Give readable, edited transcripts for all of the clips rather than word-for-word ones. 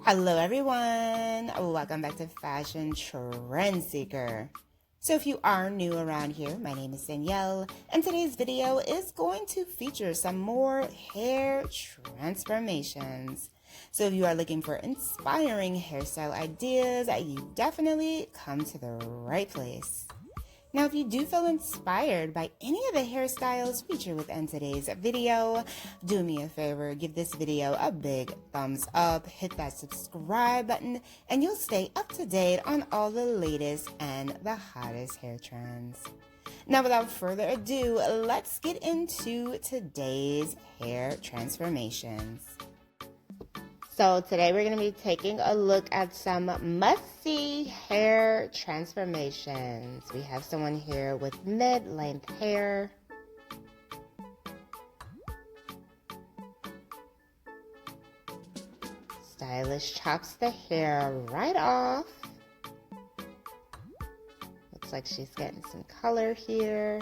Hello everyone, welcome back to Fashion Trend Seeker. So if you are new around here, my name is Danielle, and today's video is going to feature some more hair transformations. So if you are looking for inspiring hairstyle ideas, you definitely come to the right place. Now, if you do feel inspired by any of the hairstyles featured within today's video, do me a favor, give this video a big thumbs up, hit that subscribe button, and you'll stay up to date on all the latest and the hottest hair trends. Now, without further ado, let's get into today's hair transformations. So today we're going to be taking a look at some must-see hair transformations. We have someone here with mid-length hair. Stylist chops the hair right off. Looks like she's getting some color here.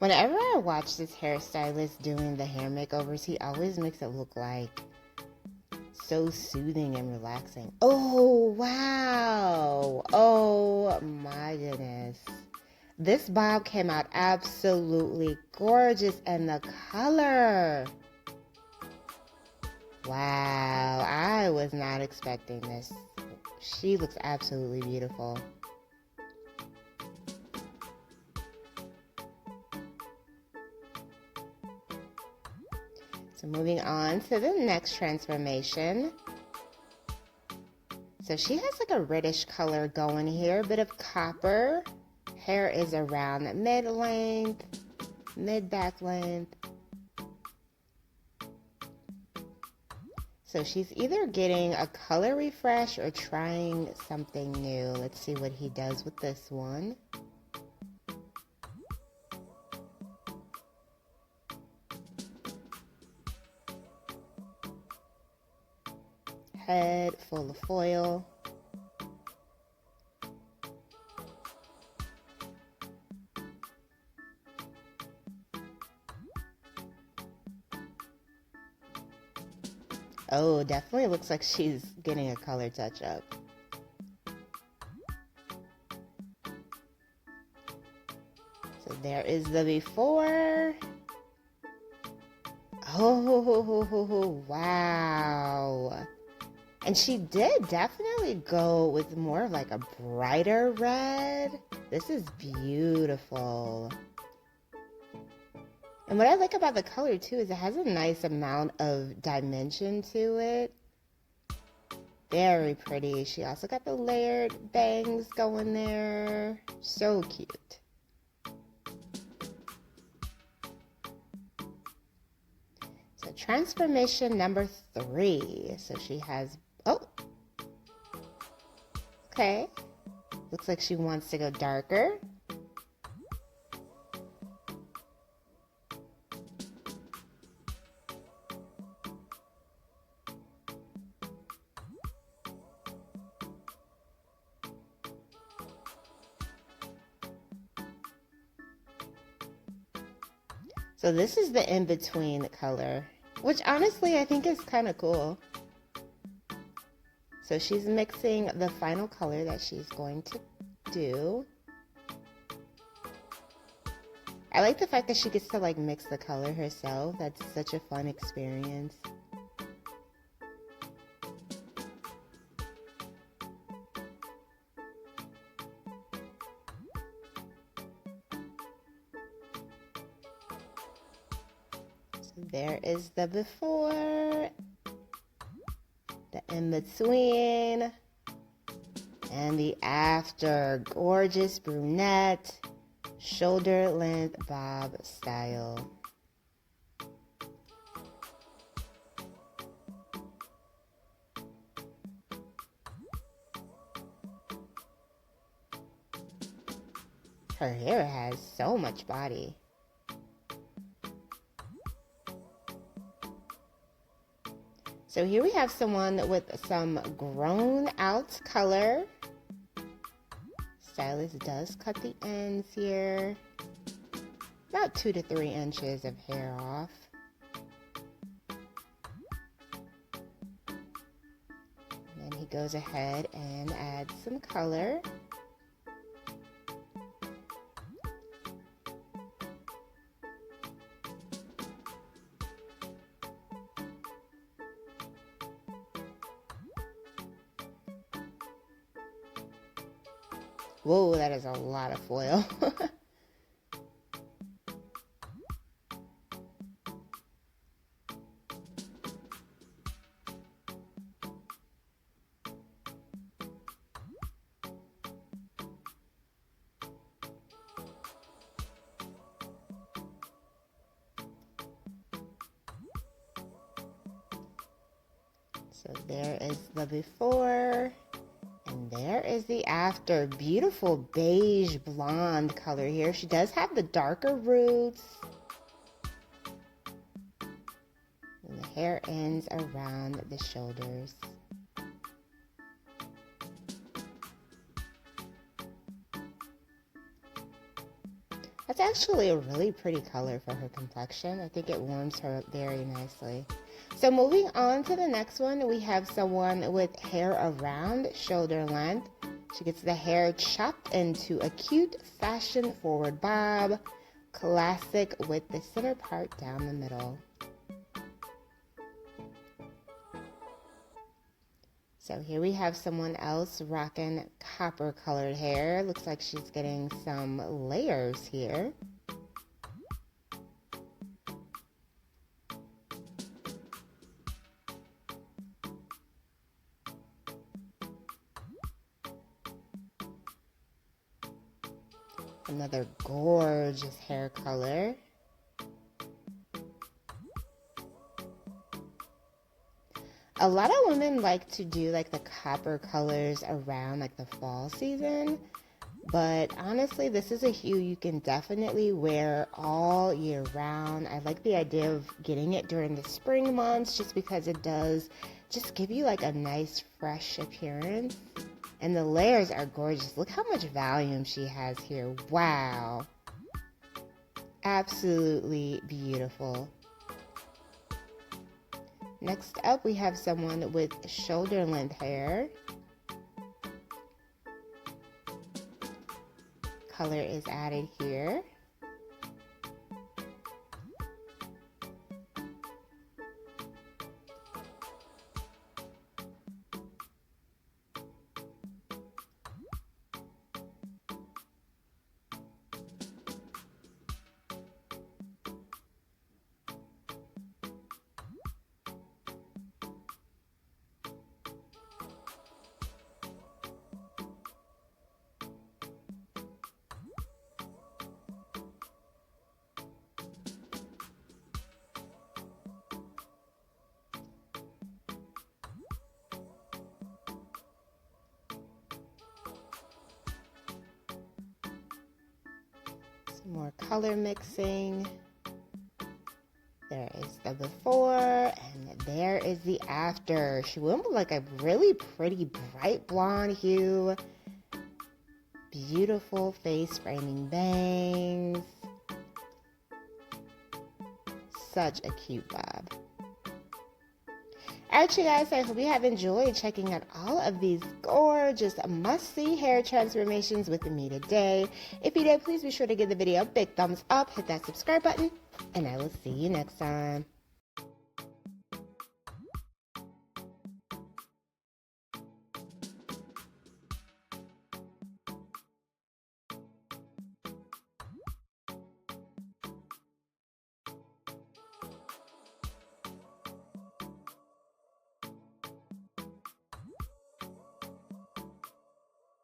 Whenever I watch this hairstylist doing the hair makeovers, he always makes it look like so soothing and relaxing. Oh, wow. Oh, my goodness. This bob came out absolutely gorgeous, and the color. Wow, I was not expecting this. She looks absolutely beautiful. So moving on to the next transformation. So she has like a reddish color going here, a bit of copper. Hair is around mid-length, mid-back length. So she's either getting a color refresh or trying something new. Let's see what he does with this one. Head full of foil. Oh, definitely looks like she's getting a color touch up. So there is the before. Oh, wow. And she did definitely go with more of like a brighter red. This is beautiful. And what I like about the color too is it has a nice amount of dimension to it. Very pretty. She also got the layered bangs going there. So cute. So transformation number 3. So she has, oh, okay. Looks like she wants to go darker. So this is the in-between color, which honestly I think is kind of cool. So she's mixing the final color that she's going to do. I like the fact that she gets to like mix the color herself. That's such a fun experience. There is the before, the in-between, and the after. Gorgeous brunette, shoulder length bob style. Her hair has so much body. So here we have someone with some grown out color. Stylist does cut the ends here. About 2 to 3 inches of hair off. And then he goes ahead and adds some color. Whoa, that is a lot of foil. So there is the before. And there is the after. Beautiful beige blonde color here. She does have the darker roots. And the hair ends around the shoulders. That's actually a really pretty color for her complexion. I think it warms her up very nicely. So moving on to the next one, we have someone with hair around shoulder length. She gets the hair chopped into a cute fashion forward bob, classic with the center part down the middle. So here we have someone else rocking copper colored hair. Looks like she's getting some layers here. Another gorgeous hair color. A lot of women like to do like the copper colors around like the fall season, but honestly this is a hue you can definitely wear all year round. I like the idea of getting it during the spring months just because it does just give you like a nice fresh appearance. And the layers are gorgeous. Look how much volume she has here. Wow. Absolutely beautiful. Next up, we have someone with shoulder length hair. Color is added here. More color mixing. There is the before and there is the after. She went with like a really pretty bright blonde hue. Beautiful face framing bangs. Such a cute bob. Alright you guys, I hope you have enjoyed checking out all of these gorgeous must-see hair transformations with me today. If you did, please be sure to give the video a big thumbs up, hit that subscribe button, and I will see you next time.